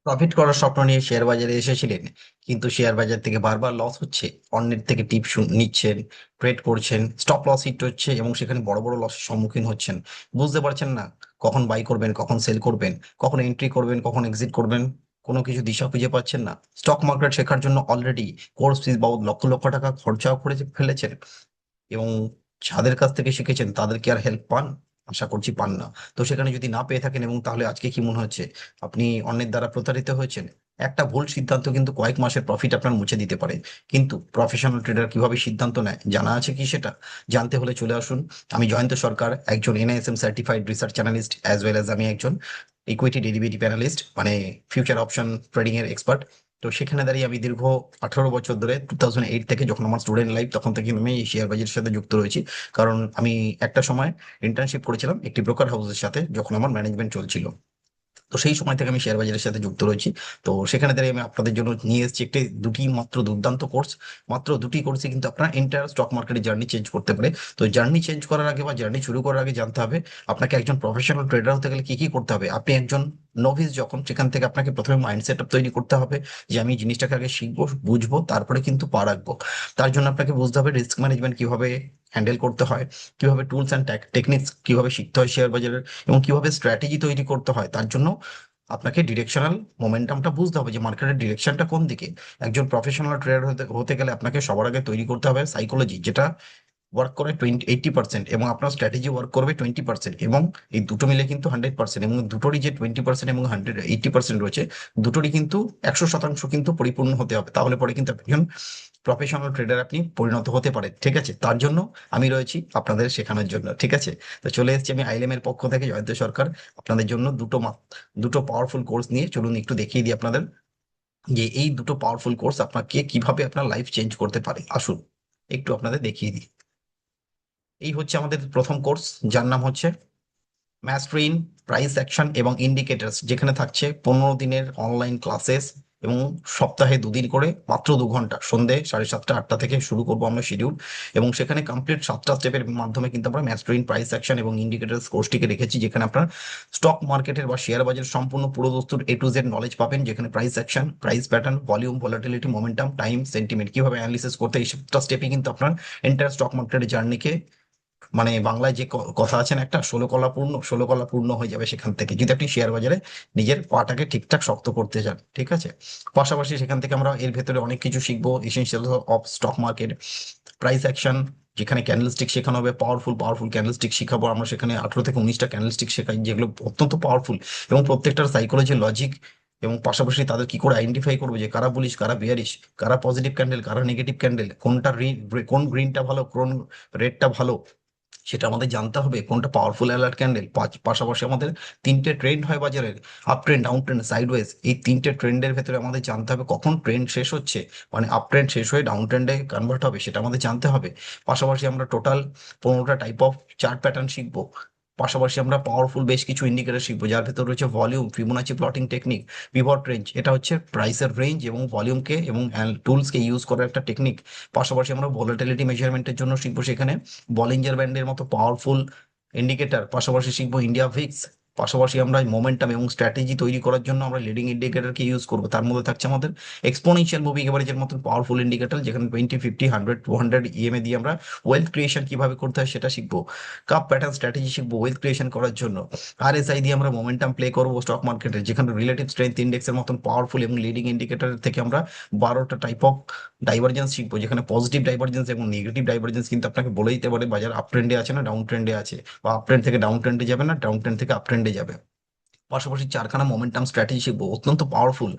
Profit করার স্বপ্ন নিয়ে শেয়ার বাজারে এসেছিলেন, কিন্তু শেয়ার বাজার থেকে বারবার লস হচ্ছে। অন্যের থেকে টিপ নিচ্ছেন, ট্রেড করছেন, স্টপ লস হিট হচ্ছে এবং সেখানে বড় বড় লসের সম্মুখীন হচ্ছেন। বুঝতে পারছেন না কখন বাই করবেন, কখন সেল করবেন, কখন এন্ট্রি করবেন, কখন এক্সিট করবেন। কোনো কিছু দিশা খুঁজে পাচ্ছেন না। স্টক মার্কেট শেখার জন্য অলরেডি কোর্স ফিস বাবদ লক্ষ লক্ষ টাকা খরচাও করে ফেলেছেন, এবং যাদের কাছ থেকে শিখেছেন তাদের কি আর হেল্প পান? আশা করছি পান না। তো সেখানে যদি না পেয়ে থাকেন, এবং তাহলে আজকে কি মনে হচ্ছে আপনি অন্যের দ্বারা প্রতারিত হয়েছেন? একটা ভুল সিদ্ধান্ত কিন্তু কয়েক মাসের প্রফিট আপনার মুছে দিতে পারে। কিন্তু প্রফেশনাল ট্রেডার কিভাবে সিদ্ধান্ত নেয় জানা আছে কি সেটা? জানতে হলে চলে আসুন। আমি জয়ন্ত সরকার, একজন NISM certified research analyst, as well as আমি একজন ইকুইটি ডেরিভেটিভ অ্যানালিস্ট, মানে ফিউচার অপশন ট্রেডিং এর এক্সপার্ট। তো সেখানে দাঁড়িয়ে আমি দীর্ঘ 18 বছর ধরে, 2008 থেকে, যখন আমার স্টুডেন্ট লাইফ, তখন থেকে আমি এই শেয়ার বাজারের সাথে যুক্ত রয়েছি। কারণ আমি একটা সময় ইন্টার্নশিপ করেছিলাম একটি ব্রোকার হাউসের সাথে, যখন আমার ম্যানেজমেন্ট চলছিল। তো সেই সময় থেকে আমি শেয়ার বাজারের সাথে যুক্ত রয়েছি। তো সেখানে দাঁড়িয়ে আমি আপনাদের জন্য নিয়ে এসেছি একটি দুটি মাত্র দুর্দান্ত কোর্স। মাত্র দুটি কোর্সে কিন্তু আপনার এন্টায়ার স্টক মার্কেটের জার্নি চেঞ্জ করতে পারে। তো জার্নি চেঞ্জ করার আগে বা জার্নি শুরু করার আগে জানতে হবে আপনাকে একজন প্রফেশনাল ট্রেডার হতে গেলে কি কি করতে হবে। আপনি একজন নভিস যখন, সেখান থেকে আপনাকে প্রথমে মাইন্ড সেট আপ তৈরি করতে হবে যে আমি এই জিনিসটাকে আগে শিখবো, বুঝবো, তারপরে কিন্তু পা রাখবো। তার জন্য আপনাকে বুঝতে হবে রিস্ক ম্যানেজমেন্ট কিভাবে হ্যান্ডেল করতে হয়, কিভাবে টুলস অ্যান্ড টেকনিক্স কিভাবে শিখতে হয় শেয়ার বাজারের, এবং কিভাবে স্ট্র্যাটেজি তৈরি করতে হয়। তার জন্য আপনাকে ডিরেকশনাল মোমেন্টামটা বুঝতে হবে যে মার্কেটের ডিরেকশনটা কোন দিকে। একজন প্রফেশনাল ট্রেডার হতে হতে গেলে আপনাকে সবার আগে তৈরি করতে হবে সাইকোলজি, যেটা ওয়ার্ক করে 80%, এবং আপনার স্ট্র্যাটেজি ওয়ার্ক করবে 20%, এবং এই দুটো মিলে কিন্তু 100%, এবং দুটোরই যে 20% এবং 80% রয়েছে, দুটোরই কিন্তু 100% কিন্তু পরিপূর্ণ হতে হবে। তাহলে পরে কিন্তু আপনি একজন প্রফেশনাল ট্রেডার আপনি পরিণত হতে পারেন। ঠিক আছে, তার জন্য আমি রয়েছি আপনাদের শেখানোর জন্য। ঠিক আছে, তো চলে এসেছি আমি আইলেম এর পক্ষ থেকে, জয়ন্ত সরকার, আপনাদের জন্য দুটো পাওয়ারফুল কোর্স নিয়ে। চলুন একটু দেখিয়ে দিই আপনাদের যে এই দুটো পাওয়ারফুল কোর্স আপনাকে কিভাবে আপনার লাইফ চেঞ্জ করতে পারে। আসুন একটু আপনাদের দেখিয়ে দিই। এই হচ্ছে আমাদের প্রথম কোর্স, যার নাম হচ্ছে ম্যাস্ট্রিন প্রাইস অ্যাকশন এবং ইন্ডিকেটরস, যেখানে থাকছে 15 দিনের অনলাইন ক্লাসেস, এবং সপ্তাহে 2 দিন করে মাত্র 2 ঘন্টা, সন্ধে 7:30 8টা থেকে শুরু করবো আমরা শিডিউল। এবং সেখানে কমপ্লিট 7টা স্টেপের মাধ্যমে কিন্তু আমরা ম্যাস্ট্রিন প্রাইস অ্যাকশন এবং ইন্ডিকেটরস কোর্সটিকে রেখেছি, যেখানে আপনার স্টক মার্কেটের বা শেয়ার বাজারের সম্পূর্ণ পুরো দস্তুর A to Z নলেজ পাবেন, যেখানে price action, price pattern, volume, volatility, momentum, time, sentiment কিভাবে অ্যানালিসিস করতে হয়, এই সবটা স্টেপই কিন্তু আপনার এন্টায়ার স্টক মার্কেটের জার্নিকে, মানে বাংলায় যে কথা আছে না একটা, 16 কলা পূর্ণ হয়ে যাবে সেখান থেকে, যদি আপনি শেয়ার বাজারে নিজের পাটাকে ঠিকঠাক শক্ত করতে চান। ঠিক আছে, পাশাপাশি সেখান থেকে আমরা এর ভেতরে অনেক কিছু শিখবো। Essential of stock market, price action, যেখানে ক্যান্ডেলস্টিক শেখানো হবে, পাওয়ারফুল পাওয়ারফুল ক্যান্ডেলস্টিক শিখাবো আমরা। সেখানে 18 থেকে 19টা ক্যান্ডেলস্টিক শেখাই, যেগুলো অত্যন্ত পাওয়ারফুল, এবং প্রত্যেকটার সাইকোলজি, লজিক, এবং পাশাপাশি তাদের কি করে আইডেন্টিফাই করবো যে কারা বুলিশ, কারা বিয়ারিশ, কারা পজিটিভ ক্যান্ডেল, কারা নেগেটিভ ক্যান্ডেল, কোন গ্রিনটা ভালো, কোন রেডটা ভালো, সেটা আমাদের জানতে হবে। কোনটা পাওয়ারফুল অ্যালার্ট ক্যান্ডেল। পাশাপাশি আমাদের তিনটে ট্রেন্ড হয় বাজারের, up trend, down trend, sideways. এই তিনটে ট্রেন্ডের ভেতরে আমাদের জানতে হবে কখন ট্রেন্ড শেষ হচ্ছে, মানে আপ ট্রেন্ড শেষ হয়ে ডাউন ট্রেন্ডে কনভার্ট হবে, সেটা আমাদের জানতে হবে। পাশাপাশি আমরা টোটাল 15টা টাইপ অফ চার্ট প্যাটার্ন শিখবো। পাশাপাশি আমরা পাওয়ারফুল বেশ কিছু ইন্ডিকেটর শিখবো, যার ভেতর রয়েছে volume, Fibonacci plotting technique, pivot range, এটা হচ্ছে প্রাইসের রেঞ্জ এবং ভলিউমকে এবং টুলসকে ইউজ করার একটা টেকনিক। পাশাপাশি আমরা ভলাটিলিটি মেজারমেন্টের জন্য শিখবো সেখানে বলিঞ্জার ব্যান্ডের মতো পাওয়ারফুল ইন্ডিকেটর। পাশাপাশি শিখবো ইন্ডিয়া ভিক্স। পাশাপাশি আমরা মোমেন্টাম এবং স্ট্র্যাটেজি তৈরি করার জন্য আমরা লিডিং ইন্ডিকেটরকে ইউজ করবো। তার মধ্যে থাকছে আমাদের এক্সপোনেনশিয়াল মুভিং এভারেজের মতো পাওয়ারফুল ইন্ডিকেটর, যেখানে 20 50 100 200 ইএমএ দিয়ে আমরা ওয়েলথ ক্রিয়েশন কিভাবে করতে হয় সেটা শিখবো। কাপ প্যাটার্ন স্ট্র্যাটেজি শিখবো ওয়েলথ ক্রিয়েশন করার জন্য। আরএসআই দিয়ে আমরা মোমেন্টাম প্লে করবো স্টক মার্কেটে, যেখানে রিলেটিভ স্ট্রেংথ ইন্ডেক্সের মতন পাওয়ারফুল এবং লিডিং ইন্ডিকেটর থেকে আমরা 12টা টাইপ অফ ডাইভারজেন্স শিখবো, যেখানে পজিটিভ ডাইভারজেন্স এবং নেগেটিভ ডাইভারজেন্স কিন্তু আপনাকে বলে দিতে পারে বাজার আপ ট্রেন্ডে আছে না ডাউন ট্রেন্ডে আছে, বা আপ ট্রেন্ড থেকে ডাউন ট্রেন্ডে যাবে না ডাউন ট্রেন্ড থেকে আপ ট্রেন্ডে যাবে। পাশাপাশি 4খানা মোমেন্টাম স্ট্র্যাটেজি শিখবো, অত্যন্ত পাওয়ারফুল।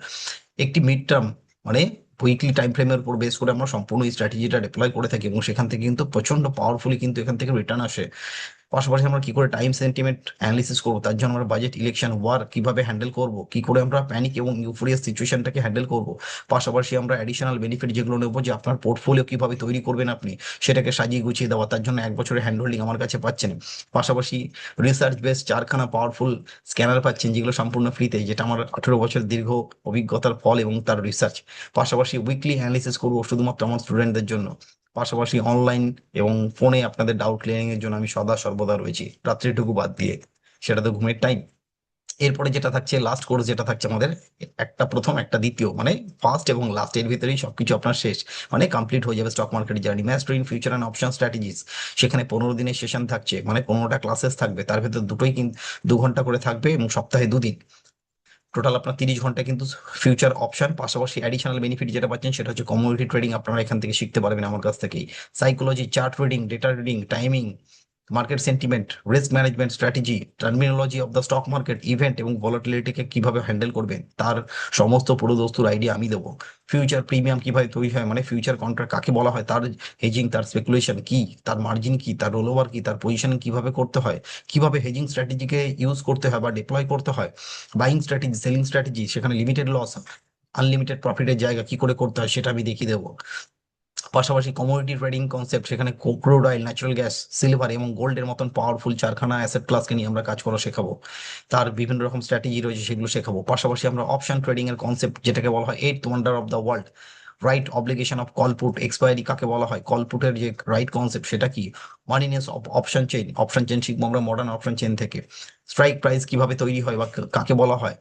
একটি মিড টার্ম, মানে উইকলি টাইম ফ্রেমের উপর বেস করে আমরা সম্পূর্ণ এই স্ট্র্যাটেজিটা ডিপ্লয় করে থাকি, এবং সেখান থেকে কিন্তু প্রচন্ড পাওয়ারফুলি কিন্তু এখান থেকে রিটার্ন আসে। পাশাপাশি আমরা কি করে টাইম সেন্টিমেন্ট অ্যানালিসিস করবো, তার জন্য আমরা বাজেট, ইলেকশন, ওয়ার কিভাবে হ্যান্ডেল করব, কি করে আমরা প্যানিক এবং ইউফোরিয়াস সিচুয়েশনটাকে হ্যান্ডেল করব। পাশাপাশি আমরা অ্যাডিশনাল বেনিফিট যেগুলো নেবো, যে আপনার পোর্টফোলিও কিভাবে তৈরি করবেন আপনি, সেটাকে সাজিয়ে গুছিয়ে দেওয়া, তার জন্য 1 বছরের হ্যান্ড হোল্ডিং আমার কাছে পাচ্ছেন। পাশাপাশি রিসার্চ বেস 4খানা পাওয়ারফুল স্ক্যানার পাচ্ছেন, যেগুলো সম্পূর্ণ ফ্রিতে, যেটা আমার 18 বছর দীর্ঘ অভিজ্ঞতার ফল এবং তার রিসার্চ। পাশাপাশি উইকলি অ্যানালিসিস করবো শুধুমাত্র আমার স্টুডেন্টদের জন্য। পাশাপাশি অনলাইন এবং ফোনে আপনাদের ডাউট ক্লিয়ারিং এর জন্য আমি সদা সর্বদা রয়েছি, রাত্রিটুকু বাদ দিয়ে, সেটা তো ঘুমের টাইম। এরপরে যেটা থাকছে লাস্ট কোর্স, যেটা থাকছে আমাদের একটা প্রথম একটা দ্বিতীয়, মানে ফার্স্ট এবং লাস্ট এর ভিতরেই সবকিছু আপনার শেষ, মানে কমপ্লিট হয়ে যাবে stock market journey. Master in future and option strategies, সেখানে 15 দিনের সেশন থাকছে, মানে 15টা ক্লাসেস থাকবে, তার ভিতর দুটোই কিন্তু 2 ঘন্টা করে থাকবে এবং সপ্তাহে 2 দিন। টোটাল আপনার 30 ঘন্টা কিন্তু ফিউচার অপশন, পাশাপাশি অ্যাডিশনাল বেনিফিট যেটা পাচ্ছেন সেটা হচ্ছে কমোডিটি ট্রেডিং, আপনারা এখান থেকে শিখতে পারবেন আমার কাছ থেকেই। Psychology, chart reading, data reading, timing, market sentiment, risk management strategy, terminology of the stock market, event এবং ভলাটিলিটিকে কিভাবে হ্যান্ডেল করবেন তার সমস্ত পুরো দস্তুর আইডিয়া আমি দেবো। ফিউচার প্রিমিয়াম কিভাবে তৈরি হয়, মানে ফিউচার কন্ট্রাক্ট কাকে বলা হয়, তার হেজিং, তার স্পেকুলেশন কি, তার মার্জিন কি, তার রোল ওভার কি, তার পজিশন কিভাবে করতে হয়, কিভাবে হেজিং স্ট্র্যাটেজিকে ইউজ করতে হয় বা ডিপ্লয় করতে হয়, বাইং স্ট্র্যাটেজি, সেলিং স্ট্র্যাটেজি, সেখানে লিমিটেড লস, আনলিমিটেড প্রফিটের জায়গা কি করে করতে হয় সেটা আমি দেখিয়ে দেবো। পাশাপাশি কমোডিটি ট্রেডিং কনসেপ্ট, সেখানে crude oil, natural gas, silver এবং গোল্ডের মতন পাওয়ারফুল চারখানা অ্যাসেট ক্লাসকে নিয়ে আমরা কাজ করা শেখাবো। তার বিভিন্ন রকম স্ট্র্যাটেজি রয়েছে, সেগুলো শেখাবো। পাশাপাশি আমরা অপশন ট্রেডিং এর কনসেপ্ট, যেটাকে বলা হয় eight wonder of the world, right obligation of call put, expiry কাকে বলা হয়, কল পুটের যে রাইট কনসেপ্ট সেটা কি, moneyness of option chain, option chain শিখবো আমরা মডার্ন অপশন চেইন থেকে। স্ট্রাইক প্রাইস কিভাবে তৈরি হয় বা কাকে বলা হয়।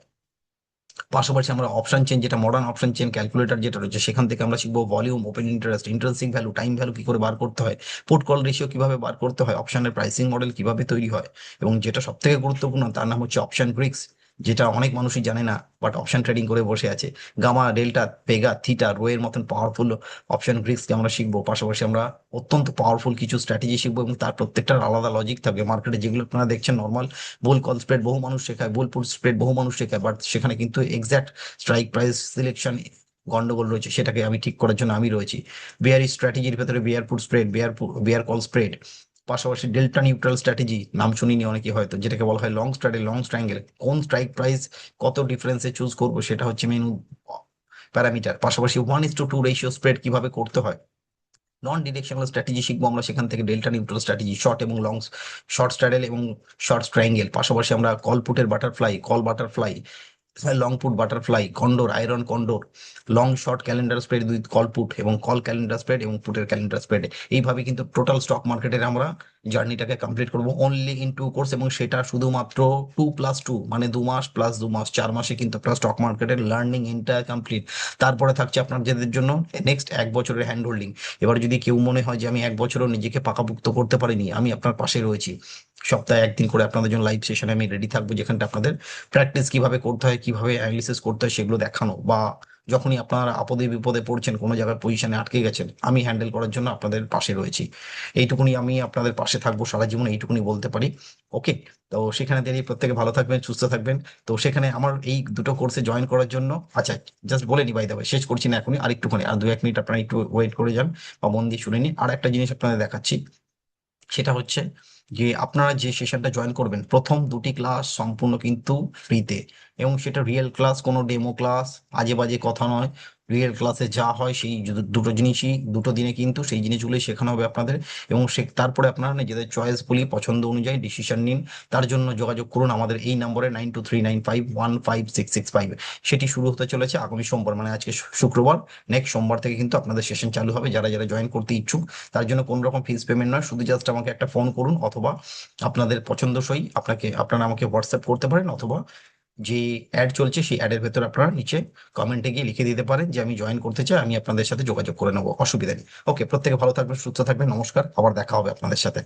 পাশাপাশি আমরা অপশন চেন, যেটা মডার্ন অপশন চেন ক্যালকুলেটর যেটা রয়েছে, সেখান থেকে আমরা শিখবো volume, open interest, intrinsic value, time value কি করে বার করতে হয়, পুট কল রেশিও কিভাবে বার করতে হয়, অপশনের প্রাইসিং মডেল কিভাবে তৈরি হয়, এবং যেটা সব থেকে গুরুত্বপূর্ণ তার নাম হচ্ছে অপশন গ্রিক্স, যেটা অনেক মানুষই জানে না, বাট অপশন ট্রেডিং করে বসে আছে। Gamma, delta, vega, theta, rho এর মতন পাওয়ারফুল অপশন গ্রিক্সকে আমরা শিখবো। পাশাপাশি আমরা অত্যন্ত পাওয়ারফুল কিছু স্ট্র্যাটেজি শিখবো এবং তার প্রত্যেকটার আলাদা লজিক থাকবে। মার্কেটে যেগুলো আপনারা দেখছেন নর্মাল বুল কল স্প্রেড বহু মানুষ শেখায়, বুল পুট স্প্রেড বহু মানুষ শেখায়, বাট সেখানে কিন্তু এক্সাক্ট স্ট্রাইক প্রাইস সিলেকশন গন্ডগোল রয়েছে, সেটাকে আমি ঠিক করার জন্য আমি রয়েছি। বেয়ার স্ট্র্যাটেজির ভেতরে bear put spread, bear call spread, পাশাপাশি ডেল্টা নিউট্রাল স্ট্র্যাটেজি নাম শুনিনি অনেকে হয়তো, যেটাকে বলা হয় লং স্ট্র্যাটেজি, লং স্ট্রাঙ্গেল, কোন স্ট্রাইক প্রাইস কত ডিফারেন্সে চুজ করবো সেটা হচ্ছে মেন প্যারামিটার। পাশাপাশি 1:2 রেশিও স্প্রেড কিভাবে করতে হয়। নন ডিরেকশনাল স্ট্র্যাটেজি শিখবো আমরা সেখান থেকে, ডেল্টা নিউট্রাল স্ট্র্যাটেজি, শর্ট এবং লং, শর্ট স্ট্র্যাডেল এবং শর্ট ট্রায়াঙ্গেল। পাশাপাশি আমরা কল পুটের butterfly, call butterfly, long put butterfly, condor, iron condor, long short calendar spread with call put এবং কল ক্যালেন্ডার স্প্রেড এবং পুটের ক্যালেন্ডার স্প্রেড। এইভাবে কিন্তু টোটাল স্টক মার্কেটের আমরা জার্নিটাকে কমপ্লিট করবো অনলি ইন 2 কোর্স, এবং সেটা শুধুমাত্র 2+2, মানে 2 মাস প্লাস 2 মাস, 4 মাসে কিন্তু আপনার স্টক মার্কেটের লার্নিং এন্টায়ার কমপ্লিট। তারপরে থাকছে আপনার যাদের জন্য নেক্সট 1 বছরের হ্যান্ড হোল্ডিং। এবার যদি কেউ মনে হয় যে আমি 1 বছরও নিজেকে পাকাপুক্ত করতে পারিনি, আমি আপনার পাশে রয়েছি। সপ্তাহে একদিন করে আপনাদের জন্য লাইভ সেশনে আমি রেডি থাকবো, যেখানটা আপনাদের প্র্যাকটিস কিভাবে করতে হয়, কিভাবে অ্যানালিসিস করতে হয় সেগুলো দেখানো, বা যখনই আপনারা আপদে বিপদে পড়ছেন, কোনো জায়গায় পজিশনে আটকে গেছেন, আমি হ্যান্ডেল করার জন্য আপনাদের পাশে রয়েছি। এইটুকুনি আমি আপনাদের পাশে থাকবো সারা জীবন, এইটুকুনি বলতে পারি। ওকে, তো সেখানে দাঁড়িয়ে প্রত্যেকে ভালো থাকবেন, সুস্থ থাকবেন। তো সেখানে আমার এই দুটো কোর্সে জয়েন করার জন্য, আচ্ছা জাস্ট বলে নি বাই দ্য ওয়ে, শেষ করছি না এখনই, আর একটুখানি, আর 2-1 মিনিট আপনারা একটু ওয়েট করে যান বা মন দিয়ে শুনে নিন। আর একটা জিনিস আপনাদের দেখাচ্ছি, সেটা হচ্ছে যে আপনারা যে সেশনটা জয়েন করবেন, প্রথম 2টি ক্লাস সম্পূর্ণ কিন্তু ফ্রিতে, এবং সেটা রিয়েল ক্লাস, কোনো ডেমো ক্লাস, আজে বাজে কথা নয়। রিয়েল ক্লাসে যা হয় সেই দুটো জিনিসই, দুটো দিনে কিন্তু সেই জিনিসগুলোই শেখানো হবে আপনাদের। এবং সে তারপরে আপনারা নিজেদের চয়েস বলি, পছন্দ অনুযায়ী ডিসিশন নিন। তার জন্য যোগাযোগ করুন আমাদের এই নম্বরে 9239515665। সেটি শুরু হতে চলেছে আগামী সোমবার, মানে আজকে শুক্রবার, নেক্সট সোমবার থেকে কিন্তু আপনাদের সেশন চালু হবে। যারা যারা জয়েন করতে ইচ্ছুক, তার জন্য কোনো রকম ফিস পেমেন্ট নয়, শুধু জাস্ট আমাকে একটা ফোন করুন, অথবা আপনাদের পছন্দসই আপনারা আমাকে হোয়াটসঅ্যাপ করতে পারেন, অথবা যে অ্যাড চলছে সেই অ্যাডের ভেতর আপনারা নিচে কমেন্টে গিয়ে লিখে দিতে পারেন যে আমি জয়েন করতে চাই, আমি আপনাদের সাথে যোগাযোগ করে নেবো, অসুবিধা নেই। ওকে, প্রত্যেকে ভালো থাকবেন, সুস্থ থাকবেন, নমস্কার, আবার দেখা হবে আপনাদের সাথে।